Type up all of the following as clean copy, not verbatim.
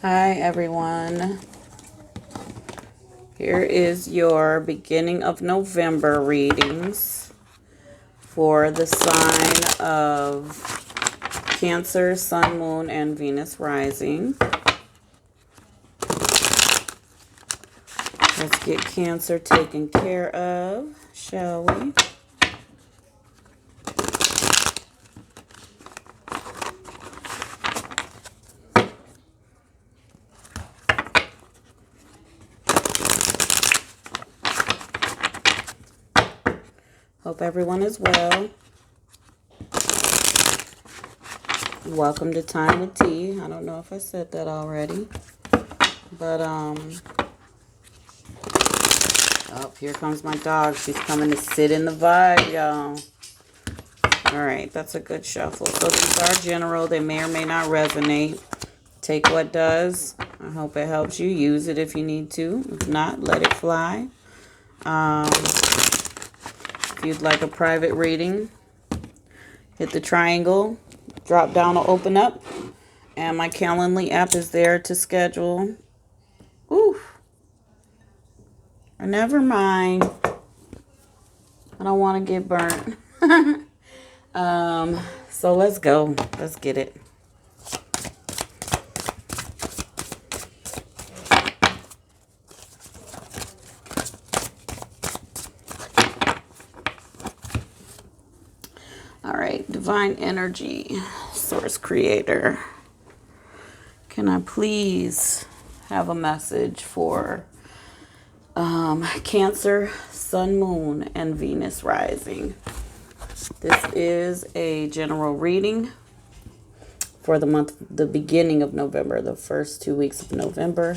Hi everyone. Here is your beginning of November readings for the sign of Cancer, Sun, Moon, and Venus rising. Let's get Cancer taken care of, shall we? Hope everyone is well. Welcome to Time Wit T. I don't know if I said that already. But, oh, here comes my dog. She's coming to sit in the vibe, y'all. All right, that's a good shuffle. So these are general. They may or may not resonate. Take what does. I hope it helps you. Use it if you need to. If not, let it fly. If you'd like a private reading, hit the triangle. Drop down or open up. And my Calendly app is there to schedule. Ooh. Never mind. I don't want to get burnt. So let's go. Let's get it. All right, divine energy, source creator. Can I please have a message for Cancer, Sun, Moon, and Venus rising? This is a general reading for the beginning of November, the first 2 weeks of November.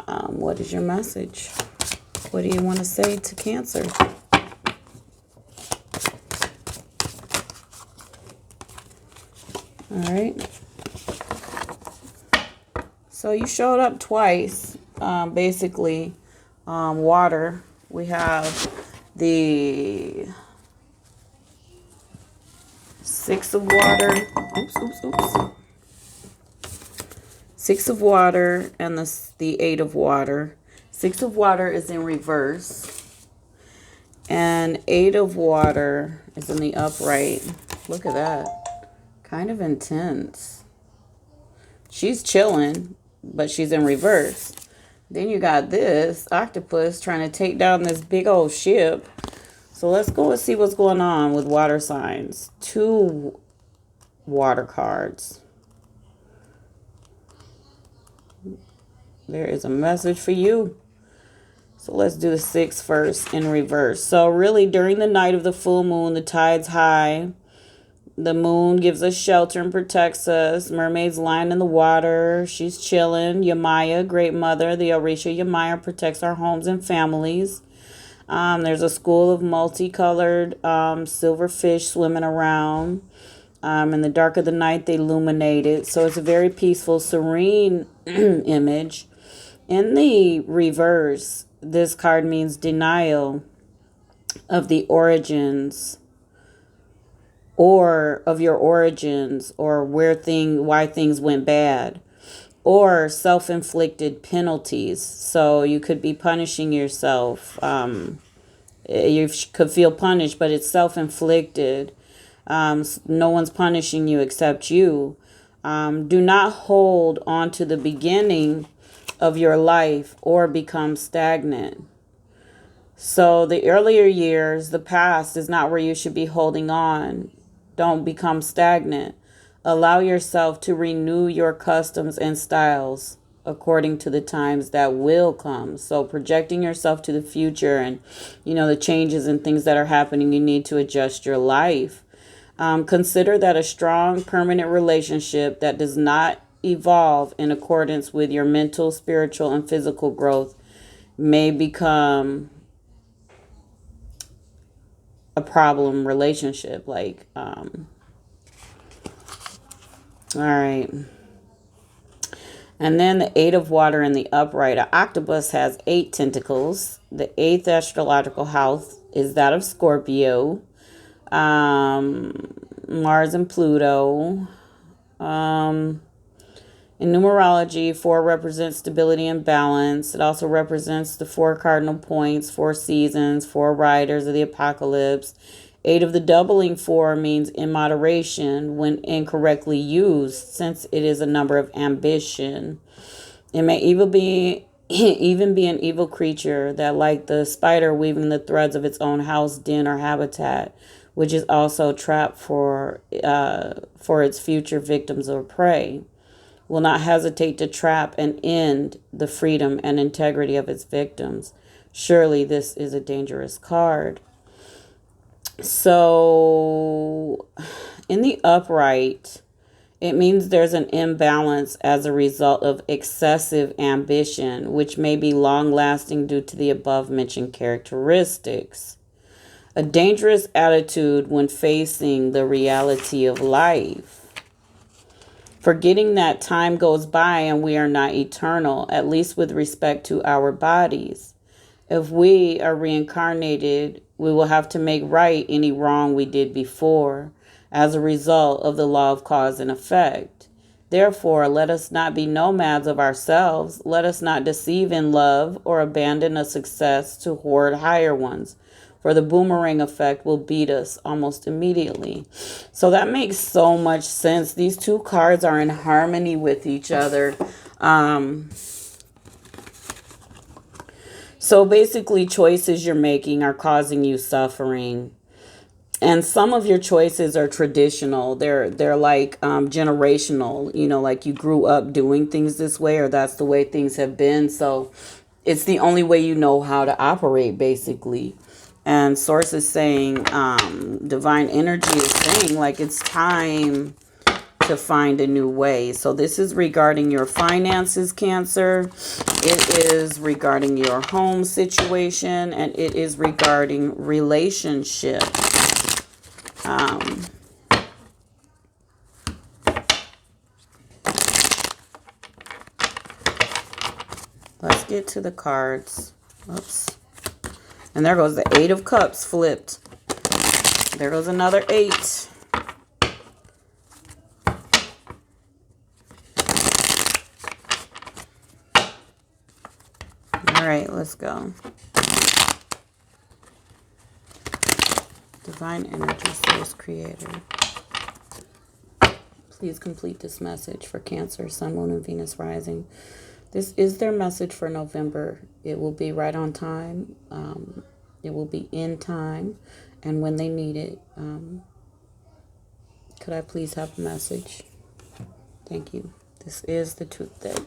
What is your message? What do you want to say to Cancer? All right. So you showed up twice. Basically, water. We have the Six of Water. Oops. Six of Water and the Eight of Water. Six of Water is in reverse. And Eight of Water is in the upright. Look at that. Kind of intense. She's chilling, but she's in reverse. Then you got this octopus trying to take down this big old ship. So let's go and see what's going on with water signs. 2 water cards. There is a message for you. So let's do the 6 first in reverse. So really during the night of the full moon, the tide's high. The moon gives us shelter and protects us. Mermaid's lying in the water. She's chilling. Yamaya, Great Mother, the Orisha Yamaya, protects our homes and families. There's a school of multicolored silver fish swimming around. In the dark of the night, they illuminate it. So it's a very peaceful, serene image. In the reverse, this card means denial of the origins or of your origins or why things went bad, or self-inflicted penalties. So you could be punishing yourself. You could feel punished, but it's self-inflicted. No one's punishing you except you. Do not hold on to the beginning of your life or become stagnant. So the earlier years, the past, is not where you should be holding on. Don't become stagnant. Allow yourself to renew your customs and styles according to the times that will come. So projecting yourself to the future and, the changes and things that are happening, you need to adjust your life. Consider that a strong, permanent relationship that does not evolve in accordance with your mental, spiritual, and physical growth may become a problem relationship. All right. And then the Eight of Water in the upright. An octopus has 8 tentacles. The 8th astrological house is that of Scorpio. Mars and Pluto. In In numerology, 4 represents stability and balance. It also represents the 4 cardinal points, 4 seasons, 4 riders of the apocalypse. 8 of the doubling 4 means in moderation when incorrectly used, since it is a number of ambition. It may even be an evil creature that, like the spider weaving the threads of its own house, den, or habitat, which is also trapped for its future victims or prey, will not hesitate to trap and end the freedom and integrity of its victims. Surely this is a dangerous card. So, in the upright, it means there's an imbalance as a result of excessive ambition, which may be long-lasting due to the above-mentioned characteristics. A dangerous attitude when facing the reality of life. Forgetting that time goes by and we are not eternal, at least with respect to our bodies. If we are reincarnated, we will have to make right any wrong we did before, as a result of the law of cause and effect. Therefore, let us not be nomads of ourselves. Let us not deceive in love or abandon a success to hoard higher ones, for the boomerang effect will beat us almost immediately. So that makes so much sense. These two cards are in harmony with each other. So basically, choices you're making are causing you suffering. And some of your choices are traditional. They're like generational, like you grew up doing things this way, or that's the way things have been. So it's the only way you know how to operate, basically. And Source is saying, divine energy is saying, like, it's time to find a new way. So this is regarding your finances, Cancer. It is regarding your home situation, and it is regarding relationships. Let's get to the cards. Oops. And there goes the 8 of Cups flipped. There goes another 8. All right, let's go. Divine Energy Source Creator. Please complete this message for Cancer, Sun, Moon, and Venus rising. This is their message for November. It will be right on time. It will be in time and when they need it. Could I please have a message? Thank you. This is the Truth Deck.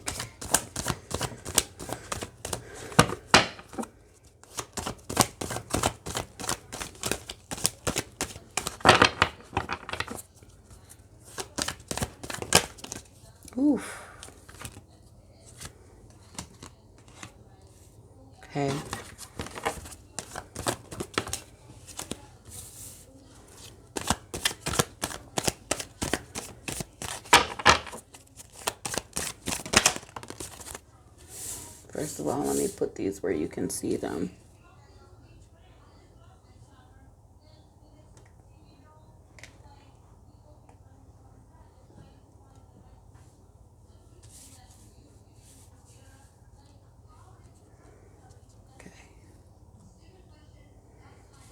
Oof. Okay. First of all, let me put these where you can see them.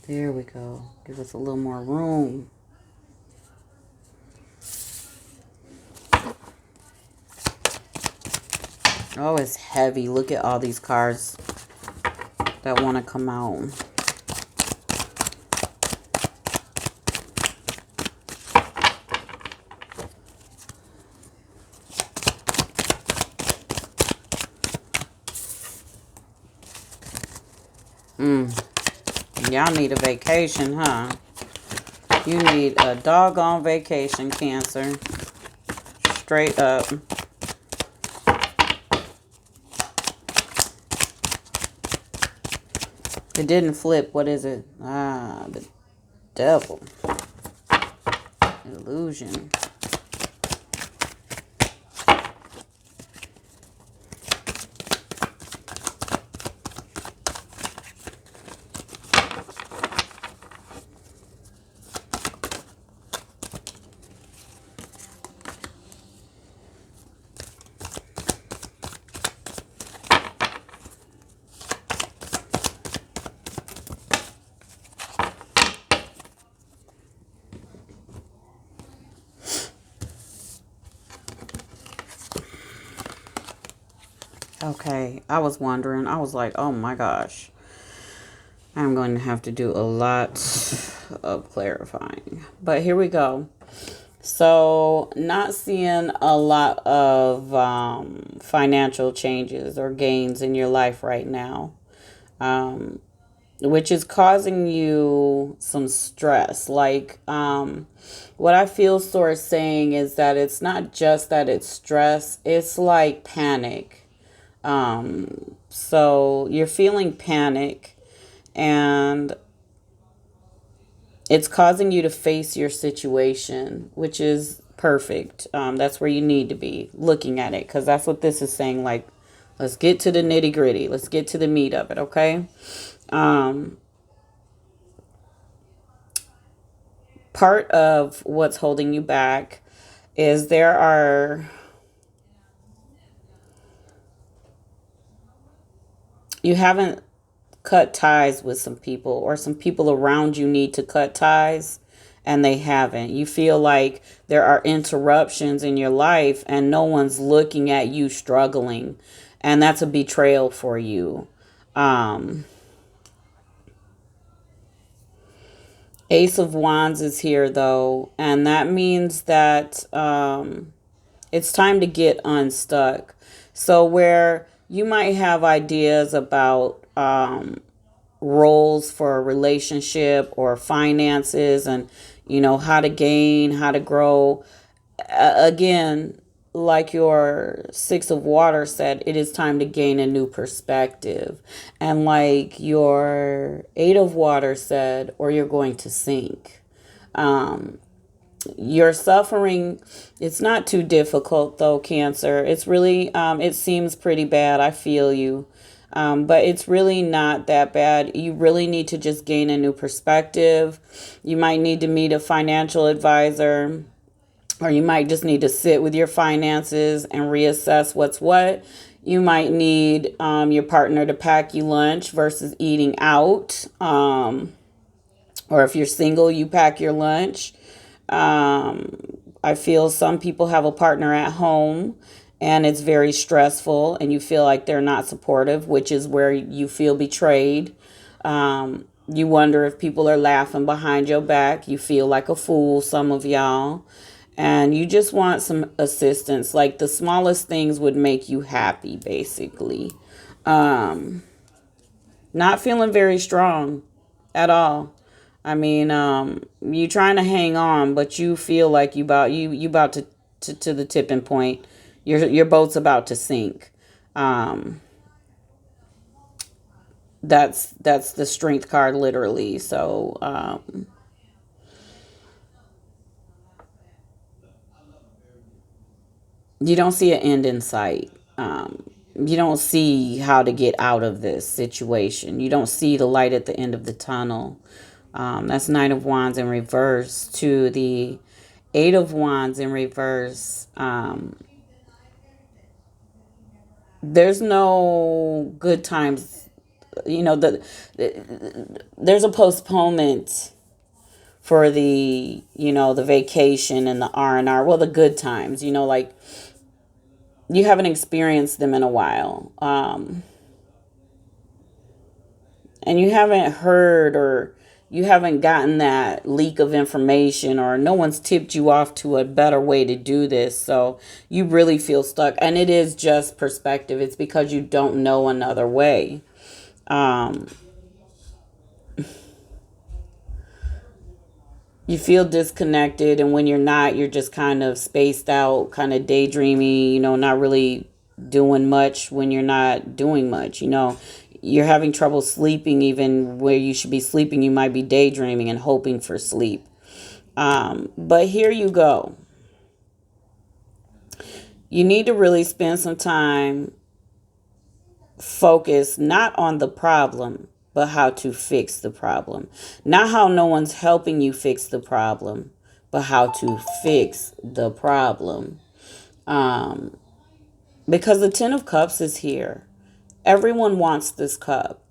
There we go. Give us a little more room. Oh, it's heavy. Look at all these cards that want to come out. Y'all need a vacation, huh? You need a doggone vacation, Cancer. Straight up. It didn't flip. What is it? Ah, the devil. Illusion. Okay, I was wondering. I was like, oh my gosh. I'm going to have to do a lot of clarifying. But here we go. So, not seeing a lot of financial changes or gains in your life right now, um, which is causing you some stress. Like, what I feel Source saying is that it's not just that it's stress, it's like panic. So, you're feeling panic, and it's causing you to face your situation, which is perfect. That's where you need to be looking at it, because that's what this is saying. Like, let's get to the nitty gritty. Let's get to the meat of it, okay? Um, Part of what's holding you back is you haven't cut ties with some people, or some people around you need to cut ties and they haven't. You feel like there are interruptions in your life and no one's looking at you struggling, and that's a betrayal for you. Um, Ace of Wands is here though, and that means that it's time to get unstuck. So where you might have ideas about roles for a relationship or finances, and how to gain, how to grow, again, like your Six of Water said, it is time to gain a new perspective. And like your Eight of Water said, or you're going to sink. um your suffering, it's not too difficult though, Cancer. It's really, it seems pretty bad. I feel you. But it's really not that bad. You really need to just gain a new perspective. You might need to meet a financial advisor, or you might just need to sit with your finances and reassess what's what. You might need your partner to pack you lunch versus eating out. Or if you're single, you pack your lunch. I feel some people have a partner at home and it's very stressful and you feel like they're not supportive, which is where you feel betrayed. You wonder if people are laughing behind your back. You feel like a fool, some of y'all. And you just want some assistance. Like the smallest things would make you happy, basically. Um, Not feeling very strong at all. I mean, you trying to hang on, but you feel like you about to the tipping point. Your boat's about to sink. Um, that's the strength card, literally. So you don't see an end in sight. You don't see how to get out of this situation. You don't see the light at the end of the tunnel. That's Nine of Wands in reverse to the Eight of Wands in reverse. There's no good times. There's a postponement for the vacation and the R&R. Well, the good times. Like you haven't experienced them in a while. And you haven't heard, or you haven't gotten that leak of information, or no one's tipped you off to a better way to do this. So you really feel stuck. And it is just perspective. It's because you don't know another way. Um, you feel disconnected, and when you're not, you're just kind of spaced out, kind of daydreamy, not really doing much when you're not doing much. You're having trouble sleeping, even where you should be sleeping. You might be daydreaming and hoping for sleep. But here you go. You need to really spend some time focused not on the problem, but how to fix the problem. Not how no one's helping you fix the problem, but how to fix the problem. Um, because the Ten of Cups is here. Everyone wants this cup.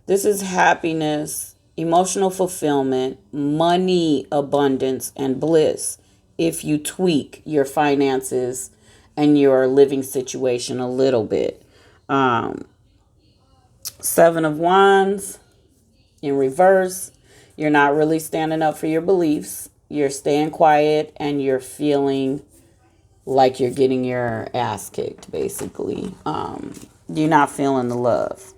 This is happiness, emotional fulfillment, money abundance, and bliss if you tweak your finances and your living situation a little bit. Um, Seven of Wands in reverse. You're not really standing up for your beliefs. You're staying quiet and you're feeling like you're getting your ass kicked, basically. You're not feeling the love.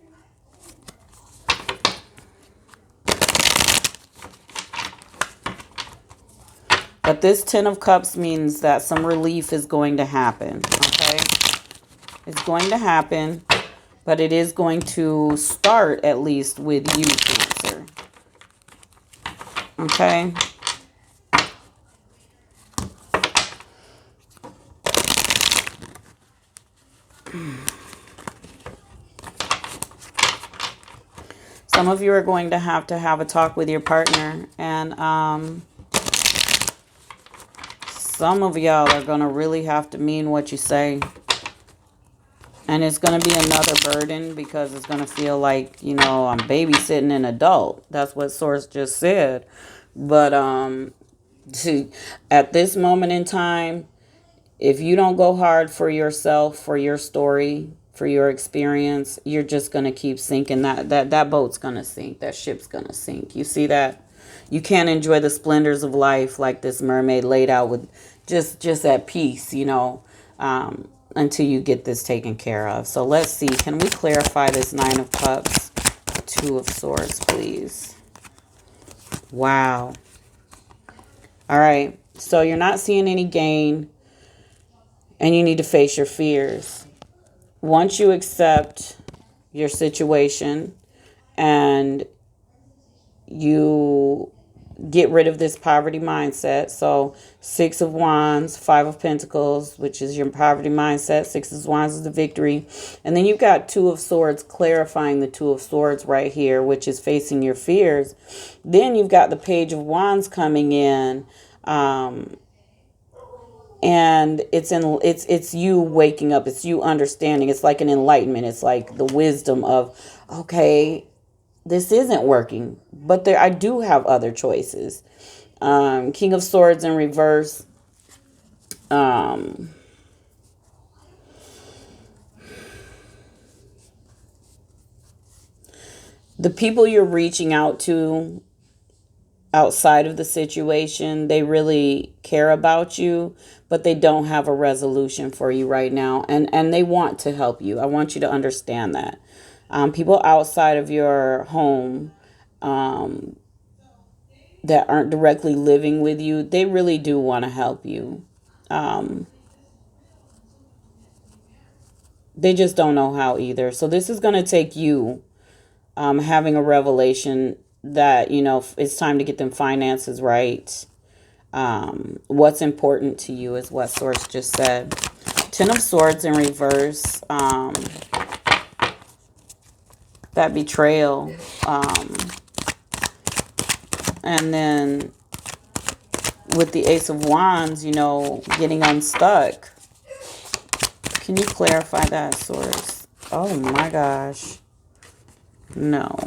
But this Ten of Cups means that some relief is going to happen, okay? It's going to happen, but it is going to start at least with you, Cancer. Okay? Some of you are going to have a talk with your partner, and some of y'all are going to really have to mean what you say. And it's going to be another burden because it's going to feel like, you know, I'm babysitting an adult. That's what Source just said. But at this moment in time, if you don't go hard for yourself, for your story, for your experience, you're just going to keep sinking. That boat's going to sink. That ship's going to sink. You see that? You can't enjoy the splendors of life like this mermaid laid out with just at peace, you know, until you get this taken care of. So let's see. Can we clarify this Nine of Cups? Two of Swords, please. Wow. All right. So you're not seeing any gain. And you need to face your fears. Once you accept your situation and you get rid of this poverty mindset. So Six of Wands, Five of Pentacles, which is your poverty mindset. Six of Wands is the victory. And then you've got Two of Swords, clarifying the Two of Swords right here, which is facing your fears. Then you've got the Page of Wands coming in. And it's you waking up. It's you understanding. It's like an enlightenment. It's like the wisdom of, okay, this isn't working, but I do have other choices. King of Swords in reverse. The people you're reaching out to outside of the situation, they really care about you, but they don't have a resolution for you right now. And they want to help you. I want you to understand that. People outside of your home that aren't directly living with you, they really do want to help you. They just don't know how either. So this is going to take you having a revelation that, you know, it's time to get them finances right. What's important to you is what Source just said. Ten of Swords in reverse. That betrayal. And then with the Ace of Wands, you know, getting unstuck. Can you clarify that, Source? Oh my gosh. No.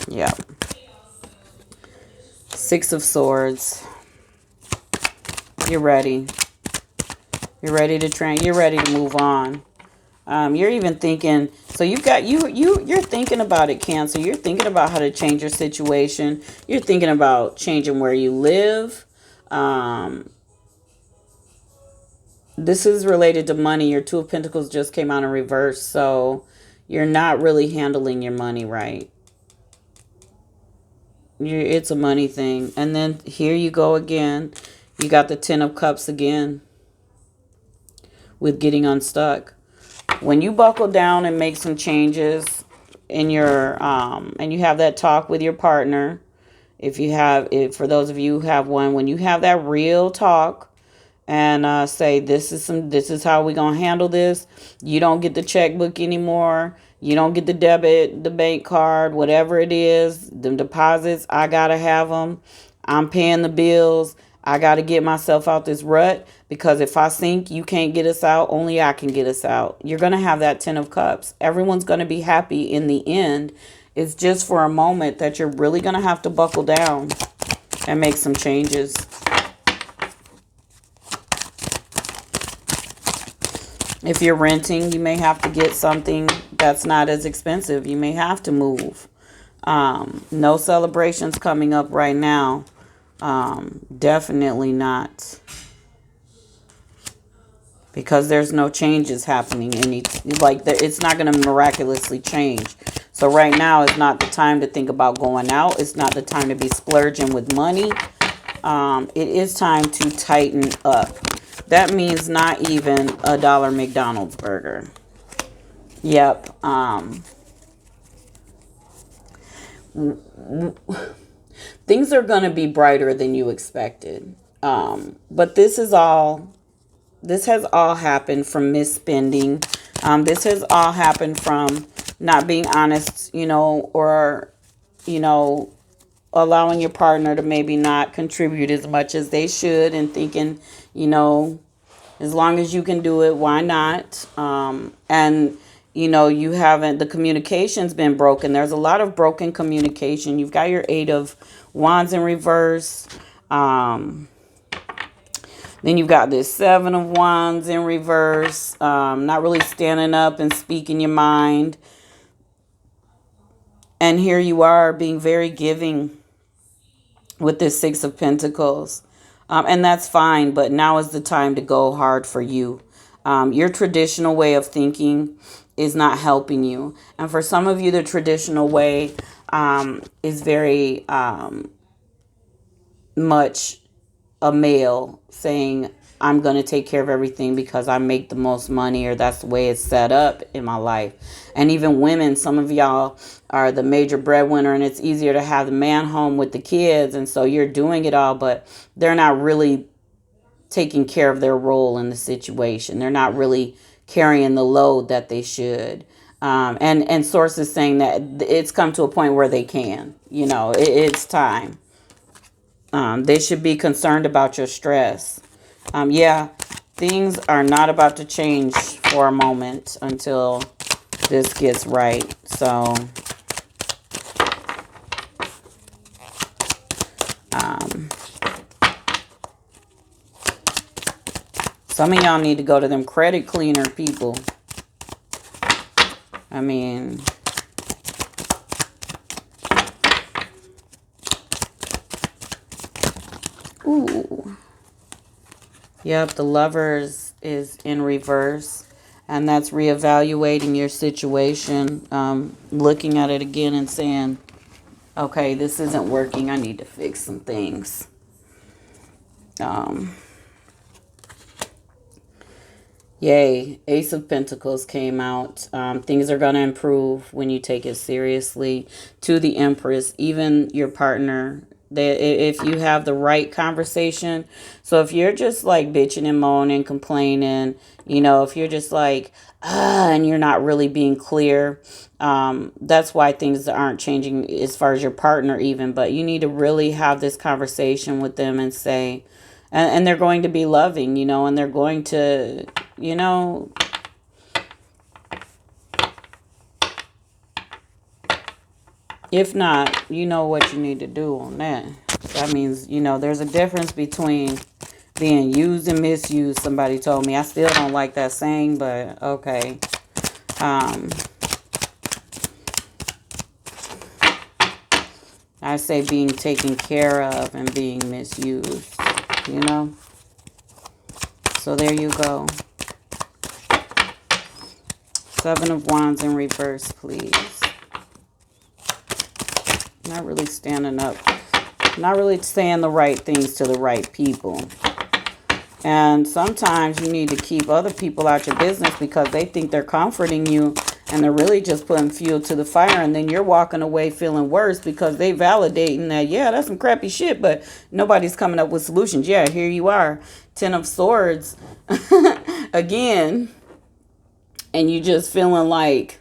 Yeah. Six of Swords. You're ready. You're ready to train. You're ready to move on. You're even thinking, so you've got, you're thinking about it, Cancer. You're thinking about how to change your situation. You're thinking about changing where you live. This is related to money. Your Two of Pentacles just came out in reverse. So you're not really handling your money right. It's a money thing. And then here you go again. You got the Ten of Cups again with getting unstuck. When you buckle down and make some changes in your, and you have that talk with your partner, for those of you who have one, when you have that real talk and say, this is how we're going to handle this. You don't get the checkbook anymore. You don't get the bank card, whatever it is, the deposits. I got to have them. I'm paying the bills. I got to get myself out this rut, because if I sink, you can't get us out. Only I can get us out. You're going to have that Ten of Cups. Everyone's going to be happy in the end. It's just for a moment that you're really going to have to buckle down. and make some changes. If you're renting, you may have to get something that's not as expensive. You may have to move. No celebrations coming up right now. Definitely not. Because there's no changes happening. It's not going to miraculously change. So right now is not the time to think about going out. It's not the time to be splurging with money. It is time to tighten up. That means not even a dollar McDonald's burger. Yep. Things are going to be brighter than you expected. But this has all happened from misspending. This has all happened from not being honest, or, allowing your partner to maybe not contribute as much as they should, and thinking, as long as you can do it, why not? And, you haven't, the communication's been broken. There's a lot of broken communication. You've got your 8 of Wands in reverse. Then you've got this 7 of Wands in reverse. Not really standing up and speaking your mind. And here you are being very giving with this 6 of Pentacles. And that's fine, but now is the time to go hard for you. Your traditional way of thinking is not helping you. And for some of you, the traditional way is very much a male saying, I'm going to take care of everything because I make the most money, or that's the way it's set up in my life. And even women, some of y'all are the major breadwinner, and it's easier to have the man home with the kids. And so you're doing it all, but they're not really taking care of their role in the situation. They're not really carrying the load that they should. And sources saying that it's come to a point where they can, it's time. They should be concerned about your stress. Yeah, things are not about to change for a moment until this gets right. So, some of y'all need to go to them credit cleaner people. I mean, ooh. Yep, the Lovers is in reverse. And that's reevaluating your situation. Looking at it again and saying, okay, this isn't working. I need to fix some things. Yay, Ace of Pentacles came out. Things are going to improve when you take it seriously. To the Empress, even your partner, if you have the right conversation. So if you're just like bitching and moaning, complaining, if you're just like, and you're not really being clear, that's why things aren't changing as far as your partner even. But you need to really have this conversation with them and say, and they're going to be loving, and they're going to, if not, you know what you need to do on that. That means, there's a difference between being used and misused. Somebody told me. I still don't like that saying, but okay. I say being taken care of and being misused, So there you go. 7 of Wands in reverse, please. Not really standing up. Not really saying the right things to the right people. And sometimes you need to keep other people out your business because they think they're comforting you and they're really just putting fuel to the fire. And then you're walking away feeling worse because they validating that, yeah, that's some crappy shit, but nobody's coming up with solutions. Yeah, here you are. 10 of Swords again. And you just feeling like,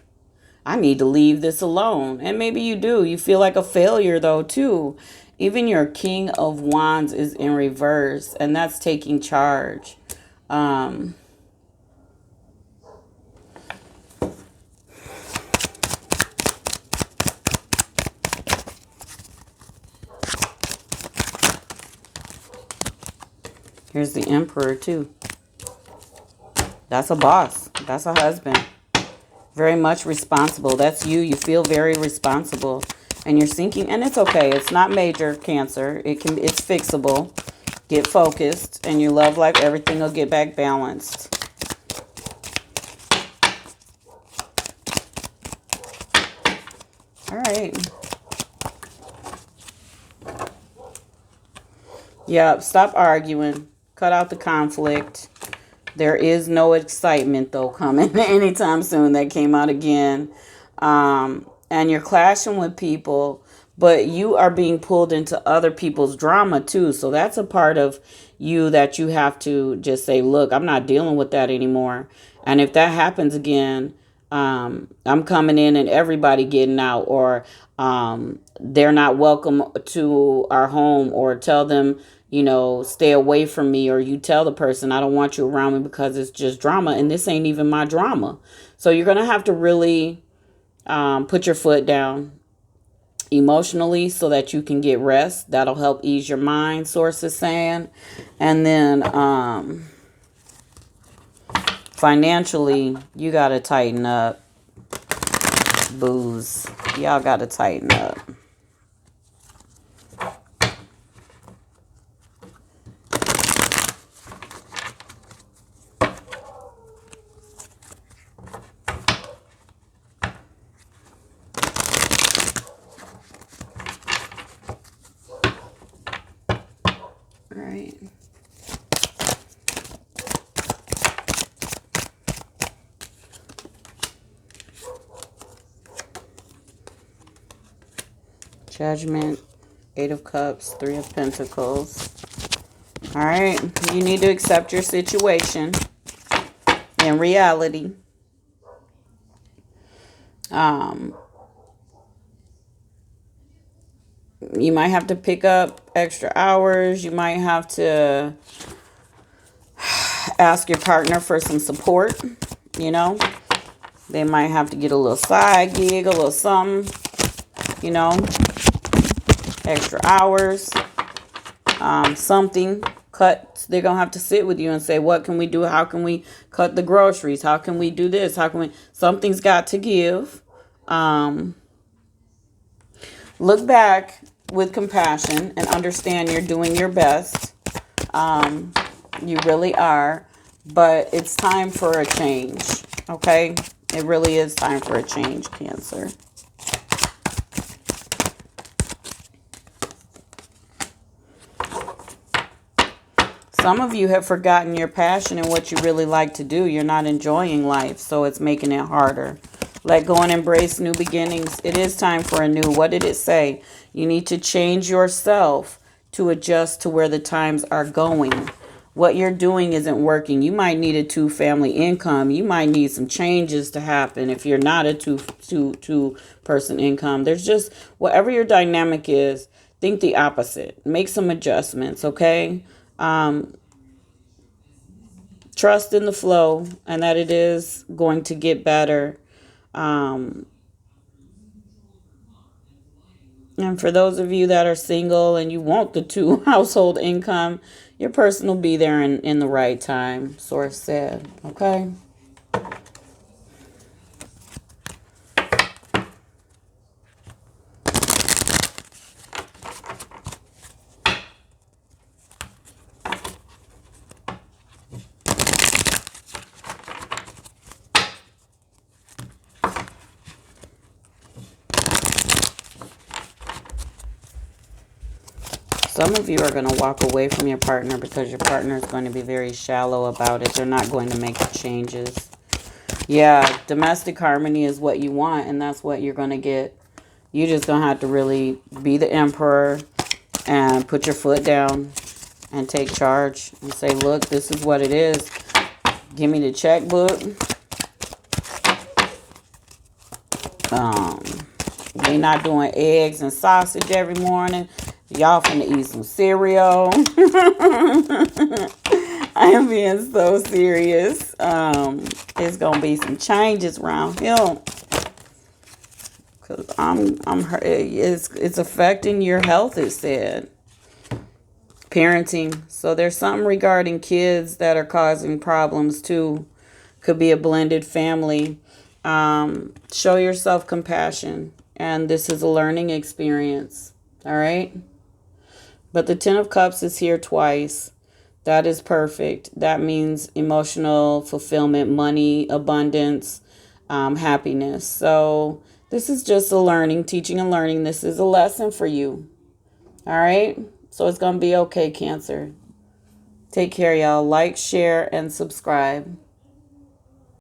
I need to leave this alone. And maybe you do. You feel like a failure though too. Even your King of Wands is in reverse, and that's taking charge. Here's the Emperor, too. That's a boss. That's a husband. Very much responsible. That's you. You feel very responsible. And you're sinking. And it's okay. It's not major cancer. It's fixable. Get focused. And your love life, everything will get back balanced. All right. Yep. Stop arguing. Cut out the conflict. There is no excitement, though, coming anytime soon. That came out again. And you're clashing with people, but you are being pulled into other people's drama, too. So that's a part of you that you have to just say, look, I'm not dealing with that anymore. And if that happens again, I'm coming in and everybody getting out, or they're not welcome to our home, or tell them, stay away from me, or you tell the person, I don't want you around me because it's just drama and this ain't even my drama. So you're going to have to really put your foot down emotionally so that you can get rest. That'll help ease your mind, source is saying. And then financially, you got to tighten up. Booze. Y'all got to tighten up. Right. Judgment, Eight of Cups, Three of Pentacles. All right. You need to accept your situation in reality. You might have to pick up extra hours. You might have to ask your partner for some support, They might have to get a little side gig, a little something, extra hours, something. Cut. They're going to have to sit with you and say, what can we do? How can we cut the groceries? How can we do this? How can we... Something's got to give. Look back with compassion and understand you're doing your best. You really are. But it's time for a change. Okay? It really is time for a change, Cancer. Some of you have forgotten your passion and what you really like to do. You're not enjoying life, so it's making it harder. Let go and embrace new beginnings. It is time for a new. What did it say? You need to change yourself to adjust to where the times are going. What you're doing isn't working. You might need a two-family income. You might need some changes to happen if you're not a two-person income. There's just, whatever your dynamic is, think the opposite. Make some adjustments, okay? Trust in the flow and that it is going to get better. And for those of you that are single and you want the two household income, your person will be there in the right time, Source said. Okay? Some of you are going to walk away from your partner because your partner is going to be very shallow about it. They're not going to make the changes. Yeah, domestic harmony is what you want, and that's what you're going to get. You just don't have to really be the emperor and put your foot down and take charge and say, look, this is what it is. Give me the checkbook. We're not doing eggs and sausage every morning. Y'all finna eat some cereal. I am being so serious. It's gonna be some changes around here. Cause I'm hurt. It's affecting your health, it said. parenting. So there's something regarding kids that are causing problems too. Could be a blended family. Show yourself compassion. And this is a learning experience. All right. But the Ten of Cups is here twice. That is perfect. That means emotional fulfillment, money, abundance, happiness. So this is just a learning, teaching and learning. This is a lesson for you. All right. So it's going to be okay, Cancer. Take care, y'all. Like, share, and subscribe.